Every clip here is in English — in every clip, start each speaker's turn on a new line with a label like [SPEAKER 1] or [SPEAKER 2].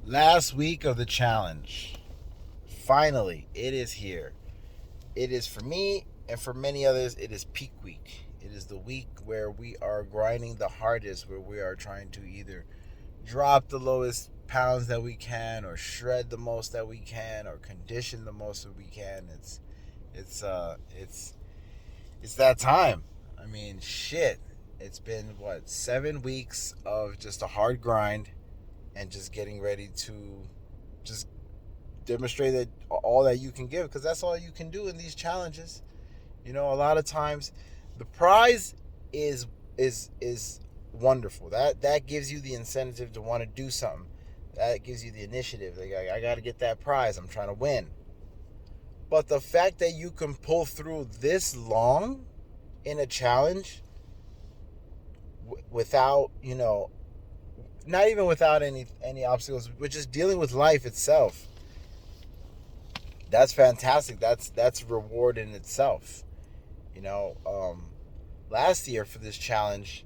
[SPEAKER 1] Last week of the challenge. Finally, it is here. It is for me and for many others, it is peak week. It is the week where we are grinding the hardest, where we are trying to either drop the lowest pounds that we can or shred the most that we can or condition the most that we can. It's uh it's it's that time. I mean, shit. It's been what, 7 weeks of just a hard grind and just getting ready to just demonstrate that all that you can give, because that's all you can do in these challenges. A lot of times the prize is is wonderful. That gives you the incentive to want to do something. That gives you the initiative. Like, I got to get that prize. I'm trying to win. But the fact that you can pull through this long in a challenge without, not even without any obstacles, but just dealing with life itself, that's fantastic. That's reward in itself. You know, last year for this challenge,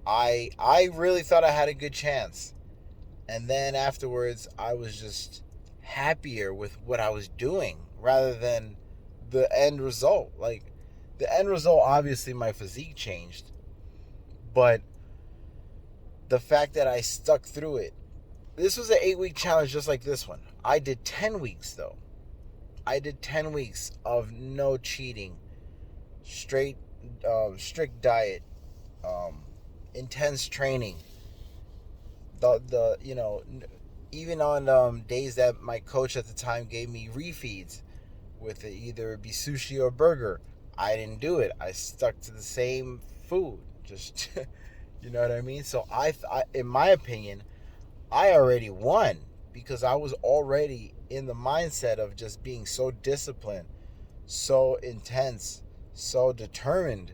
[SPEAKER 1] I really thought I had a good chance, and then afterwards, I was just happier with what I was doing rather than the end result. Like, the end result, obviously, my physique changed, but the fact that I stuck through it. This was an 8 week challenge, just like this one. I did 10 weeks though. I did 10 weeks of no cheating, straight, strict diet, um, intense training. The even on days that my coach at the time gave me refeeds with it, either it be sushi or burger, I didn't do it. I stuck to the same food. Just you know what I mean. So in my opinion, I already won because I was already in the mindset of just being so disciplined, so intense, so determined.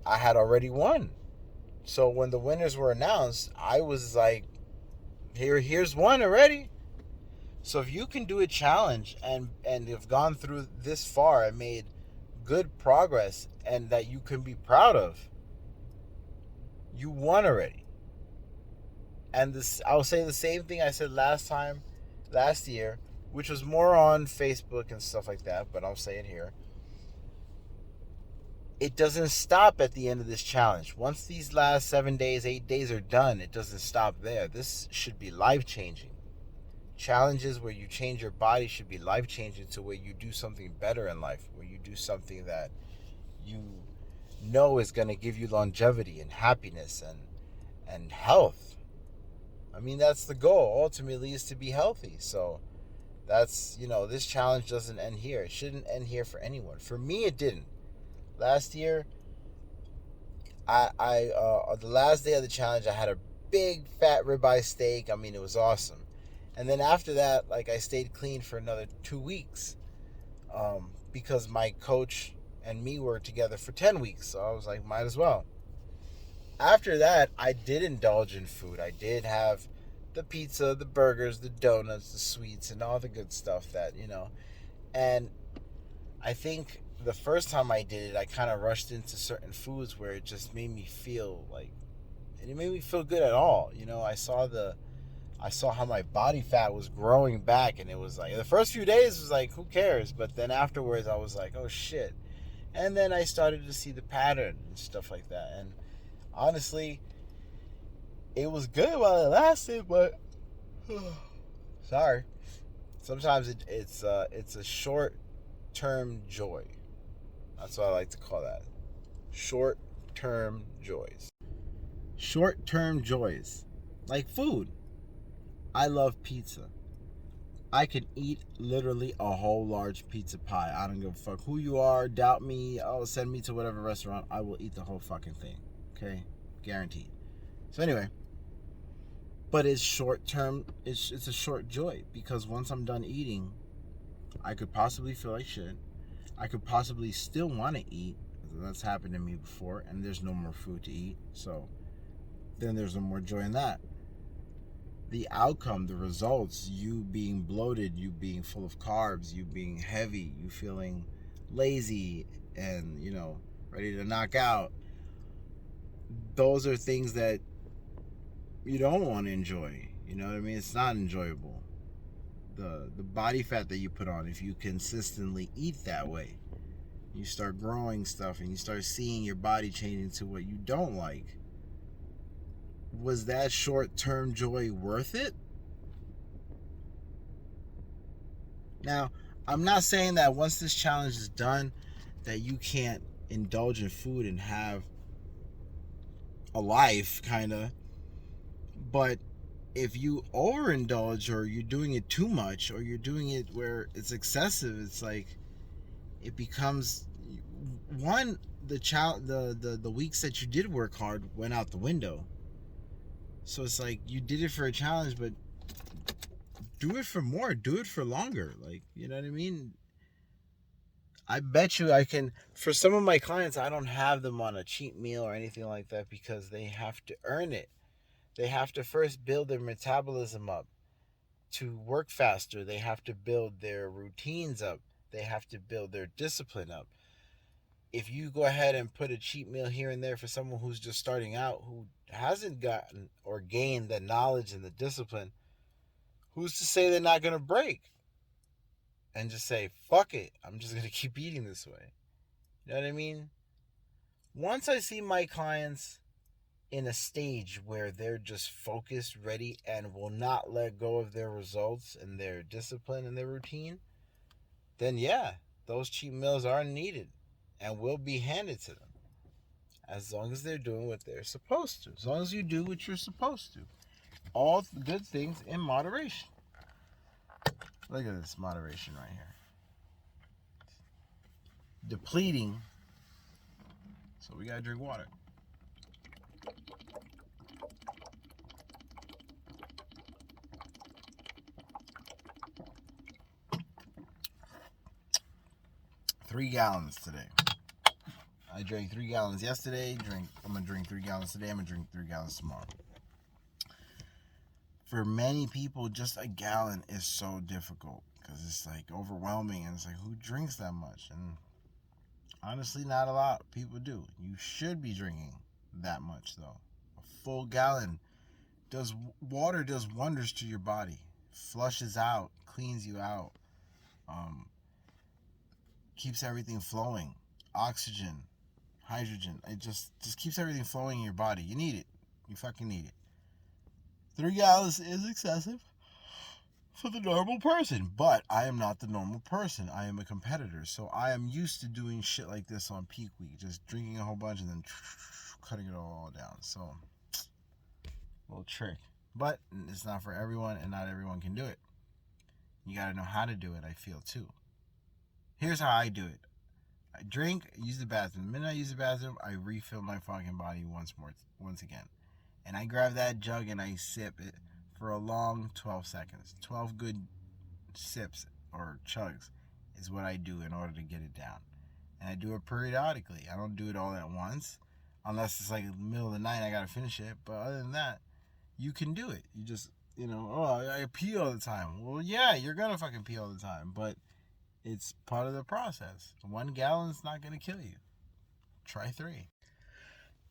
[SPEAKER 1] I had already won. So when the winners were announced, I was like, here's one already. So if you can do a challenge and have gone through this far and made good progress and that you can be proud of, you won already. And this, I'll say the same thing I said last year, which was more on Facebook and stuff like that, but I'll say it here. It doesn't stop at the end of this challenge. Once these last 7 days, 8 days are done, it doesn't stop there. This should be life changing. Challenges where you change your body should be life changing, to where you do something better in life, where you do something that you know is going to give you longevity and happiness and health. I mean, that's the goal ultimately, is to be healthy. So that's, this challenge doesn't end here. It shouldn't end here for anyone. For me, it didn't. Last year, I the last day of the challenge, I had a big fat ribeye steak. I mean, it was awesome. And then after that, like, I stayed clean for another 2 weeks, because my coach and me were together for 10 weeks. So I was like, might as well. After that, I did indulge in food. I did have the pizza, the burgers, the donuts, the sweets, and all the good stuff And I think the first time I did it, I kind of rushed into certain foods where it just made me feel like, and it made me feel good at all. I saw how my body fat was growing back, and it was like, the first few days was like, who cares? But then afterwards, I was like, oh shit. And then I started to see the pattern and stuff like that. And honestly, it was good while it lasted, but sorry. Sometimes it's a short term joy. That's what I like to call that. Short term joys. Short term joys. Like food. I love pizza. I can eat literally a whole large pizza pie. I don't give a fuck who you are, doubt me, send me to whatever restaurant. I will eat the whole fucking thing. Okay? Guaranteed. So anyway, but it's short term. It's a short joy, because once I'm done eating, I could possibly feel like shit. I could possibly still want to eat. That's happened to me before, and there's no more food to eat. So then there's no more joy in that. The outcome, the results, you being bloated, you being full of carbs, you being heavy, you feeling lazy and, ready to knock out. Those are things that you don't want to enjoy. You know what I mean? It's not enjoyable. The body fat that you put on, if you consistently eat that way, you start growing stuff and you start seeing your body change into what you don't like. Was that short-term joy worth it? Now, I'm not saying that once this challenge is done that you can't indulge in food and have a life, kind of. But if you overindulge, or you're doing it too much, or you're doing it where it's excessive, it's like it becomes one, the weeks that you did work hard went out the window. So it's like you did it for a challenge, but do it for more, do it for longer. Like, you know what I mean? I bet you I can, for some of my clients, I don't have them on a cheat meal or anything like that because they have to earn it. They have to first build their metabolism up to work faster. They have to build their routines up. They have to build their discipline up. If you go ahead and put a cheat meal here and there for someone who's just starting out, who hasn't gotten or gained the knowledge and the discipline, who's to say they're not going to break and just say, fuck it, I'm just going to keep eating this way? You know what I mean? Once I see my clients in a stage where they're just focused, ready, and will not let go of their results and their discipline and their routine, then yeah, those cheat meals are needed and will be handed to them. As long as they're doing what they're supposed to. As long as you do what you're supposed to. All good things in moderation. Look at this moderation right here. Depleting. So we gotta drink water. Three gallons today. I drank 3 gallons yesterday. I'm gonna drink 3 gallons today. I'm gonna drink 3 gallons tomorrow. For many people, just a gallon is so difficult because it's like overwhelming, and it's like, who drinks that much? And honestly, not a lot of people do. You should be drinking that much though. A full gallon water does wonders to your body. Flushes out, cleans you out, keeps everything flowing. Oxygen, hydrogen, it just keeps everything flowing in your body. You need it. You fucking need it. 3 gallons is excessive for the normal person, but I am not the normal person. I am a competitor, so I am used to doing shit like this on peak week, just drinking a whole bunch and then cutting it all down. So, little trick, but it's not for everyone, and not everyone can do it. You gotta know how to do it, I feel, too. Here's how I do it. I drink, use the bathroom. The minute I use the bathroom, I refill my fucking body once again. And I grab that jug and I sip it for a long 12 seconds. 12 good sips or chugs is what I do in order to get it down. And I do it periodically. I don't do it all at once. Unless it's like in the middle of the night, I gotta finish it. But other than that, you can do it. You just, I pee all the time. Well, yeah, you're gonna fucking pee all the time. But it's part of the process. 1 gallon's not gonna kill you. Try 3.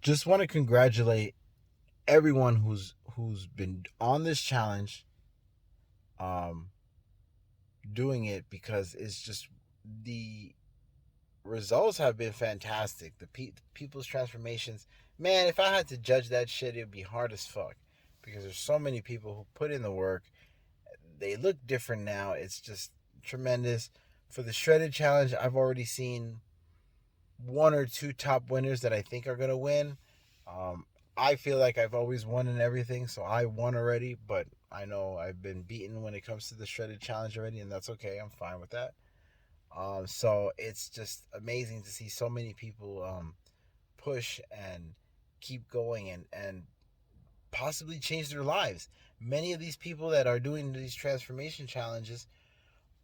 [SPEAKER 1] Just want to congratulate everyone who's been on this challenge, doing it, because it's just, the results have been fantastic. The people's transformations, man, if I had to judge that shit, it would be hard as fuck, because there's so many people who put in the work. They look different now. It's just tremendous. For the shredded challenge, I've already seen 1 or 2 top winners that I think are gonna win. I feel like I've always won in everything, so I won already, but I know I've been beaten when it comes to the shredded challenge already, and that's okay. I'm fine with that. So it's just amazing to see so many people push and keep going and possibly change their lives. Many of these people that are doing these transformation challenges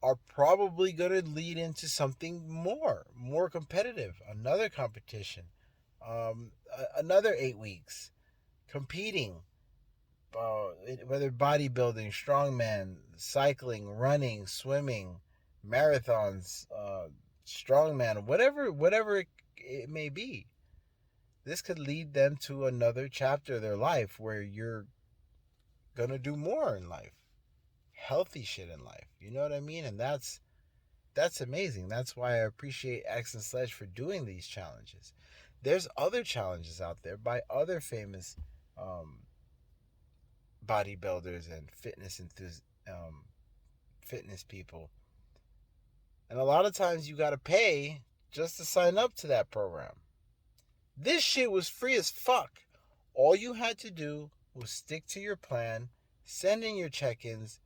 [SPEAKER 1] are probably going to lead into something more competitive, another competition, another 8 weeks competing, whether bodybuilding, strongman, cycling, running, swimming, marathons, strongman, whatever it may be. This could lead them to another chapter of their life where you're gonna do more in life, healthy shit in life. You know what I mean? And that's amazing. That's why I appreciate Axe&Sledge for doing these challenges. There's other challenges out there by other famous um, bodybuilders and fitness people, and a lot of times you gotta pay just to sign up to that program. This shit was free as fuck. All you had to do was stick to your plan, send in your check-ins,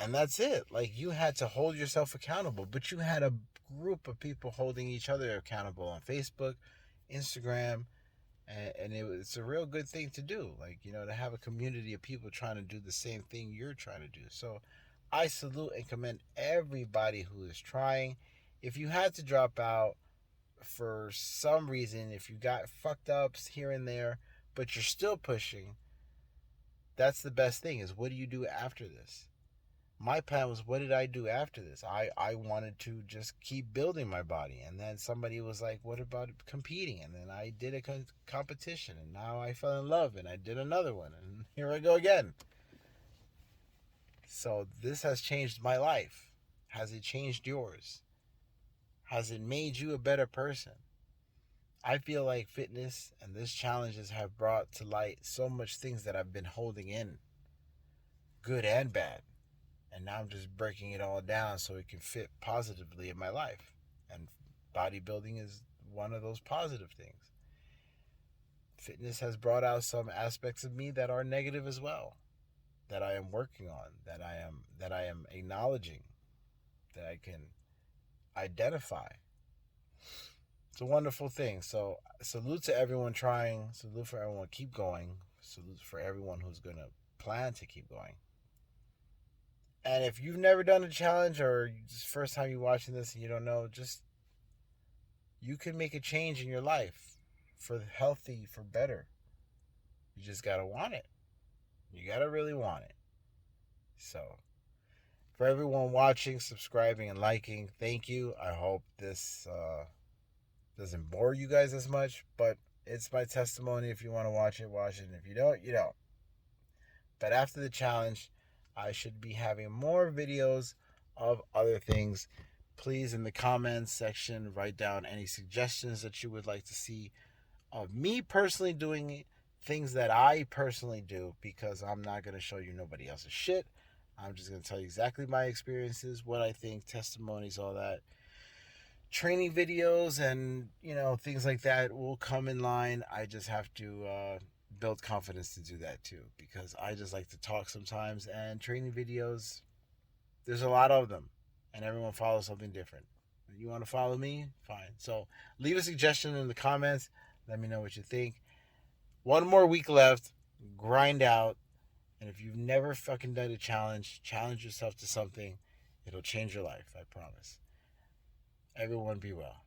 [SPEAKER 1] and that's it. Like, you had to hold yourself accountable, but you had a group of people holding each other accountable on Facebook, Instagram, and it's a real good thing to do. Like, to have a community of people trying to do the same thing you're trying to do. So I salute and commend everybody who is trying. If you had to drop out for some reason, if you got fucked ups here and there, but you're still pushing, that's the best thing, is what do you do after this? My plan was, what did I do after this? I wanted to just keep building my body. And then somebody was like, what about competing? And then I did a competition. And now I fell in love and I did another one. And here I go again. So this has changed my life. Has it changed yours? Has it made you a better person? I feel like fitness and these challenges have brought to light so much things that I've been holding in, good and bad. And now I'm just breaking it all down so it can fit positively in my life. And bodybuilding is one of those positive things. Fitness has brought out some aspects of me that are negative as well, that I am working on, that I am acknowledging, that I can identify. It's a wonderful thing. So salute to everyone trying, salute for everyone keep going, salute for everyone who's going to plan to keep going. And if you've never done a challenge, or it's the first time you're watching this and you don't know, just, you can make a change in your life for healthy, for better. You just got to want it. You got to really want it. So, for everyone watching, subscribing, and liking, thank you. I hope this doesn't bore you guys as much, but it's my testimony. If you want to watch it, watch it. And if you don't, you don't. But after the challenge, I should be having more videos of other things. Please, in the comments section, write down any suggestions that you would like to see of me personally doing things that I personally do, because I'm not going to show you nobody else's shit. I'm just going to tell you exactly my experiences, what I think, testimonies, all that. Training videos and, things like that will come in line. I just have to build confidence to do that too, because I just like to talk sometimes, and training videos, there's a lot of them, and everyone follows something different. You want to follow me? Fine. So leave a suggestion in the comments. Let me know what you think. One more week left. Grind out. And if you've never fucking done a challenge yourself to something. It'll change your life, I promise. Everyone be well.